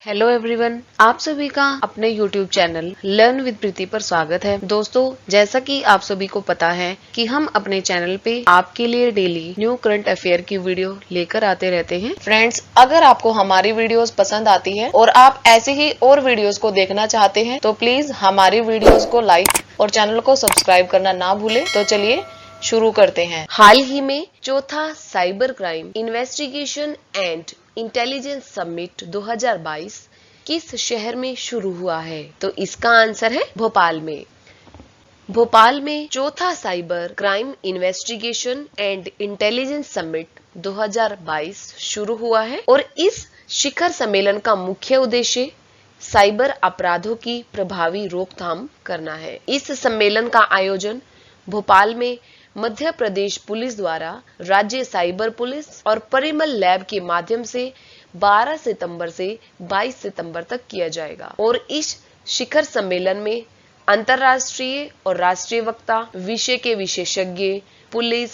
Hello everyone, आप सभी का अपने YouTube चैनल लर्न विद प्रीति पर स्वागत है। दोस्तों, जैसा कि आप सभी को पता है कि हम अपने चैनल पे आपके लिए डेली न्यू करंट अफेयर की वीडियो लेकर आते रहते हैं। फ्रेंड्स, अगर आपको हमारी वीडियोस पसंद आती है और आप ऐसे ही और वीडियोस को देखना चाहते हैं तो प्लीज हमारी वीडियोस को लाइक और चैनल को सब्सक्राइब करना ना भूलें। तो चलिए शुरू करते हैं। हाल ही में चौथा cyber crime investigation and intelligence summit 2022 किस शहर में शुरू हुआ है? तो इसका आंसर है भोपाल में। भोपाल में चौथा cyber crime investigation and intelligence summit 2022 शुरू हुआ है और इस शिखर सम्मेलन का मुख्य उद्देश्य साइबर अपराधों की प्रभावी रोकथाम करना है। इस सम्मेलन का आयोजन भोपाल में मध्य प्रदेश पुलिस द्वारा राज्य साइबर पुलिस और परिमल लैब के माध्यम से 12 सितंबर से 22 सितंबर तक किया जाएगा और इस शिखर सम्मेलन में अंतर्राष्ट्रीय और राष्ट्रीय वक्ता, विषय के विशेषज्ञ, पुलिस,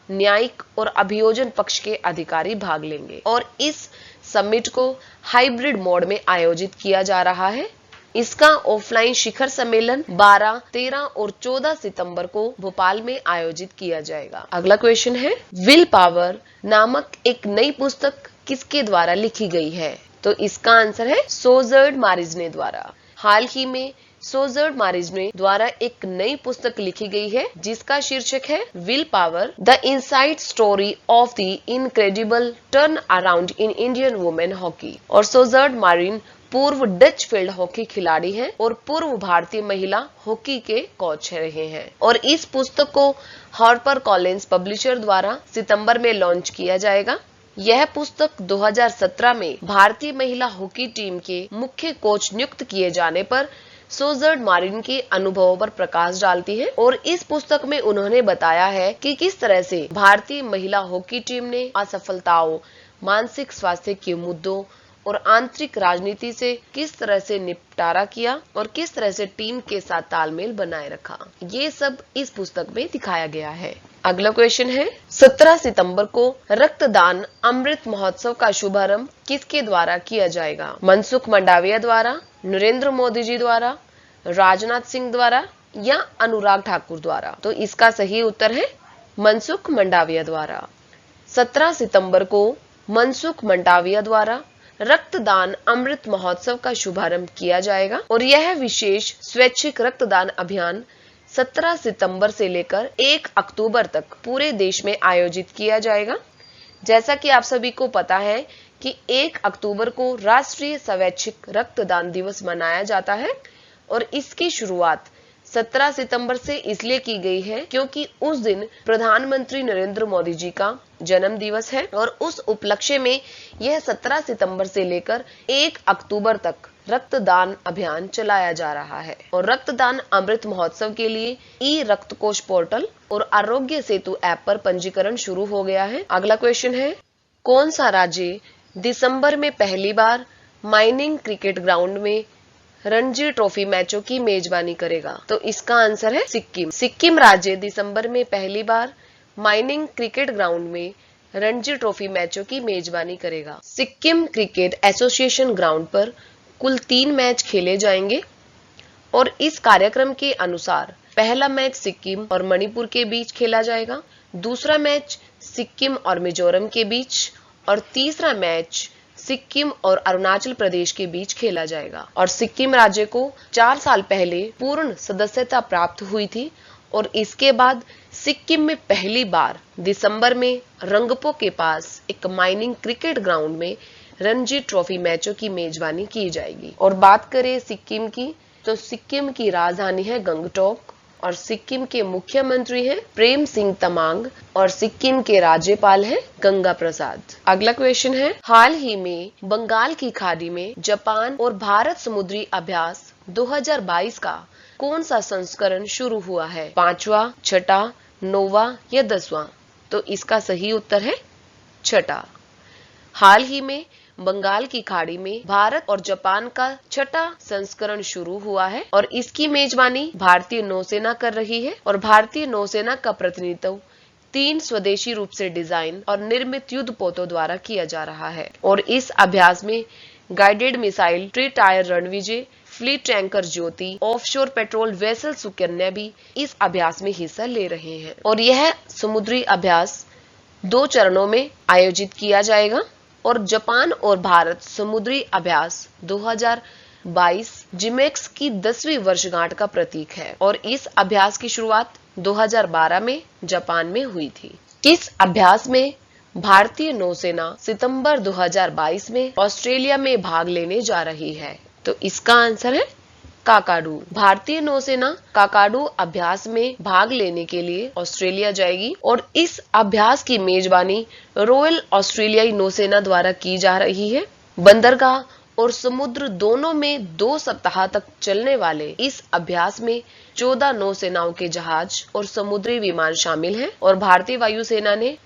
न्यायिक और अभियोजन पक्ष के अधिकारी भाग लेंगे और इस समिट को हाइब्रिड मोड में आयोजित किया जा रहा है। इसका ऑफलाइन शिखर सम्मेलन 12, 13 और 14 सितंबर को भोपाल में आयोजित किया जाएगा। अगला क्वेश्चन है, विल पावर नामक एक नई पुस्तक किसके द्वारा लिखी गई है? तो इसका आंसर है सोजर्ड मारिजने द्वारा। हाल ही में सोजर्ड मारिजने द्वारा एक नई पुस्तक लिखी गई है जिसका शीर्षक है will power, the inside story of the incredible turn around in Indian women hockey. और सोजर्ड मारिन पूर्व डच फील्ड हॉकी खिलाड़ी हैं और पूर्व भारतीय महिला हॉकी के कोच रहे हैं और इस पुस्तक को हार्पर कॉलिंस पब्लिशर द्वारा सितंबर में लॉन्च किया जाएगा। यह पुस्तक 2017 में भारतीय महिला हॉकी टीम के मुख्य कोच नियुक्त किए जाने पर सोजर्ड मारिन के अनुभवों पर प्रकाश डालती है और इस पुस्तक में उन्होंने बताया है कि किस तरह से भारतीय महिला हॉकी टीम ने असफलताओं, मानसिक स्वास्थ्य के मुद्दों और आंतरिक राजनीति से किस तरह से निपटारा किया और किस तरह से टीम के साथ तालमेल बनाए रखा। ये सब इस पुस्तक में दिखाया गया है। अगला क्वेश्चन है, 17 सितंबर को रक्तदान अमृत महोत्सव का शुभारंभ किसके द्वारा किया जाएगा? मनसुख मंडाविया द्वारा, नरेंद्र मोदी जी द्वारा, राजनाथ सिंह द्वारा या अनुराग ठाकुर द्वारा? तो इसका सही उत्तर है मनसुख मंडाविया द्वारा। 17 सितंबर को मनसुख मंडाविया द्वारा रक्तदान अमृत महोत्सव का शुभारंभ किया जाएगा और यह विशेष स्वैच्छिक रक्तदान अभियान 17 सितंबर से लेकर 1 अक्टूबर तक पूरे देश में आयोजित किया जाएगा। जैसा कि आप सभी को पता है कि 1 अक्टूबर को राष्ट्रीय स्वैच्छिक रक्तदान दिवस मनाया जाता है और इसकी शुरुआत 17 सितंबर से इसलिए की गई है क्योंकि उस दिन प्रधानमंत्री नरेंद्र मोदी जी का जन्म दिवस है और उस उपलक्ष्य में यह 17 सितंबर से लेकर 1 अक्टूबर तक रक्तदान अभियान चलाया जा रहा है। और रक्तदान अमृत महोत्सव के लिए ई रक्तकोष पोर्टल और आरोग्य सेतु ऐप पर पंजीकरण शुरू हो गया है। अगला क्वेश्चन है, कौन सा राज्य दिसंबर में पहली बार माइनिंग क्रिकेट ग्राउंड में रणजी ट्रॉफी मैचों की मेजबानी करेगा? तो इसका आंसर है सिक्किम। सिक्किम राज्य दिसंबर में पहली बार माइनिंग क्रिकेट ग्राउंड में रणजी ट्रॉफी मैचों की मेजबानी करेगा। सिक्किम क्रिकेट एसोसिएशन ग्राउंड पर कुल 3 मैच खेले जाएंगे और इस कार्यक्रम के अनुसार पहला मैच सिक्किम और मणिपुर के बीच खेला जाएगा, दूसरा मैच सिक्किम और मिजोरम के बीच और तीसरा मैच सिक्किम और अरुणाचल प्रदेश के बीच खेला जाएगा। और सिक्किम राज्य को 4 साल पहले पूर्ण सदस्यता प्राप्त हुई थी और इसके बाद सिक्किम में पहली बार दिसंबर में रंगपो के पास एक माइनिंग क्रिकेट ग्राउंड में रणजी ट्रॉफी मैचों की मेजबानी की जाएगी। और बात करें सिक्किम की, तो सिक्किम की राजधानी है गंगटोक और सिक्किम के मुख्यमंत्री हैं प्रेम सिंह तमांग और सिक्किम के राज्यपाल हैं गंगा प्रसाद। अगला क्वेश्चन है, हाल ही में बंगाल की खाड़ी में जापान और भारत समुद्री अभ्यास 2022 का कौन सा संस्करण शुरू हुआ है? 5वां, 6ठा, 9वां या 10वां? तो इसका सही उत्तर है 6ठा। हाल ही में बंगाल की खाड़ी में भारत और जापान का 6ठा संस्करण शुरू हुआ है और इसकी मेजबानी भारतीय नौसेना कर रही है और भारतीय नौसेना का प्रतिनिधित्व 3 स्वदेशी रूप से डिजाइन और निर्मित युद्धपोतों द्वारा किया जा रहा है और इस अभ्यास में guided missile destroyer Ranvijay, fleet tanker Jyoti, offshore patrol vessel Sukanya भी इस अभ्यास में हिस्सा ले रहे हैं। और यह समुद्री अभ्यास 2 चरणों में आयोजित किया जाएगा। और जापान और भारत समुद्री अभ्यास 2022 जिमेक्स की 10वीं वर्षगांठ का प्रतीक है। और इस अभ्यास की शुरुआत 2012 में जापान में हुई थी। इस अभ्यास में भारतीय नौसेना सितंबर 2022 में ऑस्ट्रेलिया में भाग लेने जा रही है। तो इसका आंसर है काकाडू। भारतीय नौसेना काकाडू अभ्यास में भाग लेने के लिए ऑस्ट्रेलिया जाएगी और इस अभ्यास की मेजबानी रॉयल ऑस्ट्रेलियाई नौसेना द्वारा की जा रही है। बंदरगाह और समुद्र दोनों में 2 सप्ताह तक चलने वाले इस अभ्यास में 14 नौसेनाओं के जहाज और समुद्री विमान शामिल हैं। और भारतीय वायुसेना ने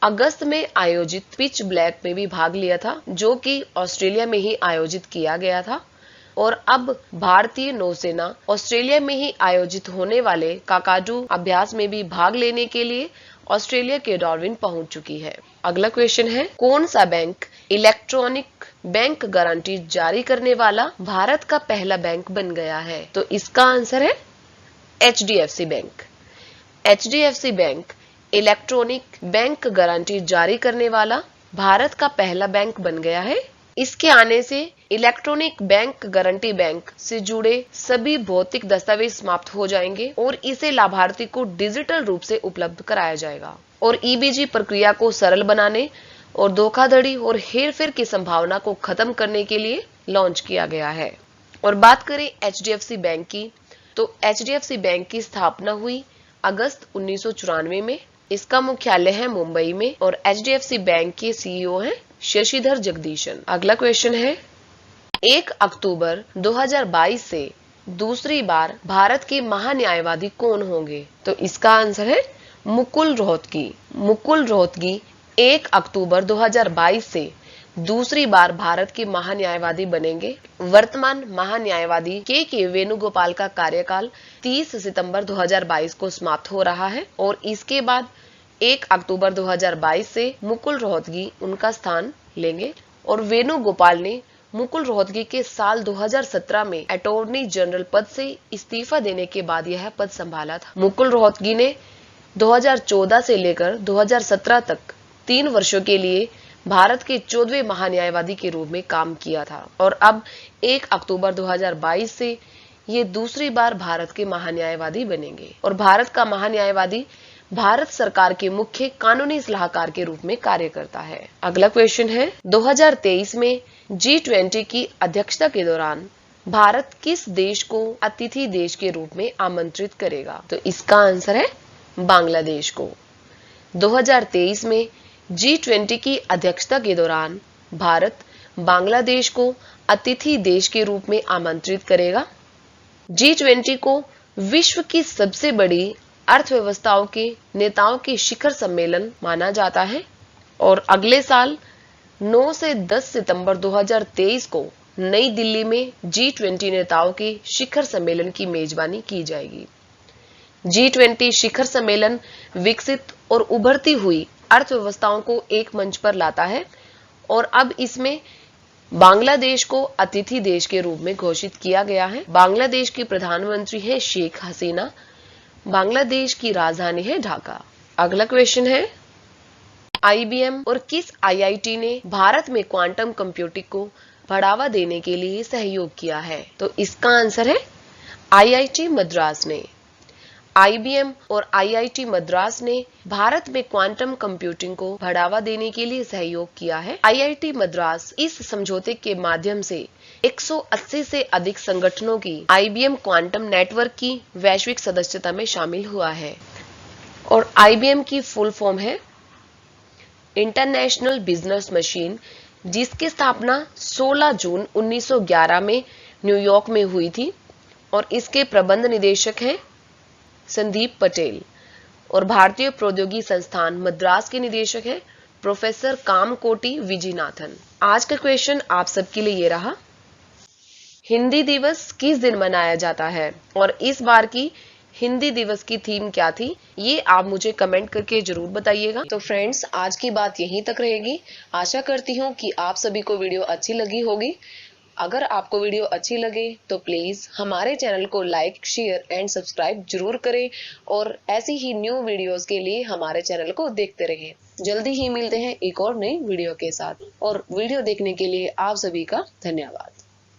अगस्त में आयोजित पिच ब्लैक में भी भाग लिया था, जो कि ऑस्ट्रेलिया में ही आयोजित किया गया था। और अब भारतीय नौसेना ऑस्ट्रेलिया में ही आयोजित होने वाले काकाडू अभ्यास में भी भाग लेने के लिए ऑस्ट्रेलिया के डार्विन पहुंच चुकी है। अगला क्वेश्चन है, कौन सा बैंक इलेक्ट्रॉनिक बैंक गारंटी जारी करने वाला भारत का पहला बैंक बन गया है? तो इसका आंसर है HDFC bank. HDFC bank electronic bank guarantee जारी करने वाला भारत का पहला बैंक बन गया है। इसके आने से इलेक्ट्रॉनिक बैंक गारंटी बैंक से जुड़े सभी भौतिक दस्तावेज समाप्त हो जाएंगे और इसे लाभार्थी को डिजिटल रूप से उपलब्ध कराया जाएगा। और EBG प्रक्रिया को सरल बनाने और धोखाधड़ी और हेरफेर की संभावना को खत्म करने के लिए लॉन्च किया गया है। और बात करें HDFC बैंक की, तो HDFC बैंक की स्थापना हुई अगस्त 1994 में। इसका मुख्यालय है मुंबई में और HDFC बैंक के CEO हैं शशिधर जगदीशन। अगला क्वेश्चन है, 1 अक्टूबर 2022 से दूसरी बार भारत के महान्यायवादी कौन होंगे? तो इसका आंसर है मुकुल रोहतगी। मुकुल रोहतगी 1 अक्टूबर 2022 से दूसरी बार भारत के महान्यायवादी बनेंगे। वर्तमान महान्यायवादी के वेणुगोपाल का कार्यकाल 30 सितंबर 2022 को समाप्त हो रहा है और इसके बाद 1 अक्टूबर 2022 से मुकुल रोहतगी उनका स्थान लेंगे। और वेणुगोपाल ने मुकुल रोहतगी के साल 2017 में अटॉर्नी जनरल पद से इस्तीफा देने के बाद यह पद संभाला था। मुकुल रोहतगी ने 2014 से लेकर 2017 तक 3 वर्षों के लिए भारत के 14वें महान्यायवादी के रूप में काम किया था। और अब 1 अक्टूबर 2022 से ये दूसरी बार भारत के महान्यायवादी बनेंगे। और भारत का महान्यायवादी भारत सरकार के मुख्य कानूनी सलाहकार के रूप में कार्य करता है। अगला क्वेश्चन है, 2023 में G20 की अध्यक्षता के दौरान भारत किस देश को अतिथि देश के रूप में आमंत्रित करेगा? तो इसका आंसर है बांग्लादेश को। 2023 में G20 की अध्यक्षता के दौरान भारत बांग्लादेश को अतिथि देश के रूप में आमंत्रित करेगा। G20 को विश्व की सबसे बड़ी अर्थव्यवस्थाओं के नेताओं के शिखर सम्मेलन माना जाता है। और अगले साल 9 से 10 सितंबर 2023 को नई दिल्ली में G20 नेताओं के शिखर सम्मेलन की मेजबानी की जाएगी। G20 शिखर सम्मेलन विकसित और उभरती हुई अर्थव्यवस्थाओं को एक मंच पर लाता है और अब इसमें बांग्लादेश को अतिथि देश के रूप में घोषित किया गया है। बांग्लादेश की प्रधानमंत्री है शेख हसीना। बांग्लादेश की राजधानी है ढाका। अगला क्वेश्चन है, IBM और किस IIT ने भारत में क्वांटम कंप्यूटिंग को बढ़ावा देने के लिए सहयोग किया है? तो इसका आंसर है IIT मद्रास ने। IBM और IIT मद्रास ने भारत में क्वांटम कंप्यूटिंग को बढ़ावा देने के लिए सहयोग किया है। IIT मद्रास इस समझौते के माध्यम से 180 से अधिक संगठनों की IBM क्वांटम नेटवर्क की वैश्विक सदस्यता में शामिल हुआ है। और IBM की फुल फॉर्म है इंटरनेशनल बिजनेस मशीन, जिसकी स्थापना 16 जून 1911 में न्यूयॉर्क में हुई थी। और इसके प्रबंध निदेशक हैं संदीप पटेल। और भारतीय प्रौद्योगिकी संस्थान मद्रास के निदेशक हैं प्रोफेसर कामकोटी विजयनाथन। आज का क्वेश्चन आप सबके लिए ये रहा, हिंदी दिवस किस दिन मनाया जाता है? और इस बार की हिंदी दिवस की थीम क्या थी, ये आप मुझे कमेंट करके जरूर बताइएगा। तो फ्रेंड्स, आज की बात यहीं तक रहेगी। आशा करती हूँ कि आप सभी को वीडियो अच्छी लगी होगी। अगर आपको वीडियो अच्छी लगे तो प्लीज हमारे चैनल को लाइक, शेयर एंड सब्सक्राइब जरूर करें और ऐसी ही न्यू वीडियोस के लिए हमारे चैनल को देखते रहें। जल्दी ही मिलते हैं एक और नई वीडियो के साथ, और वीडियो देखने के लिए आप सभी का धन्यवाद।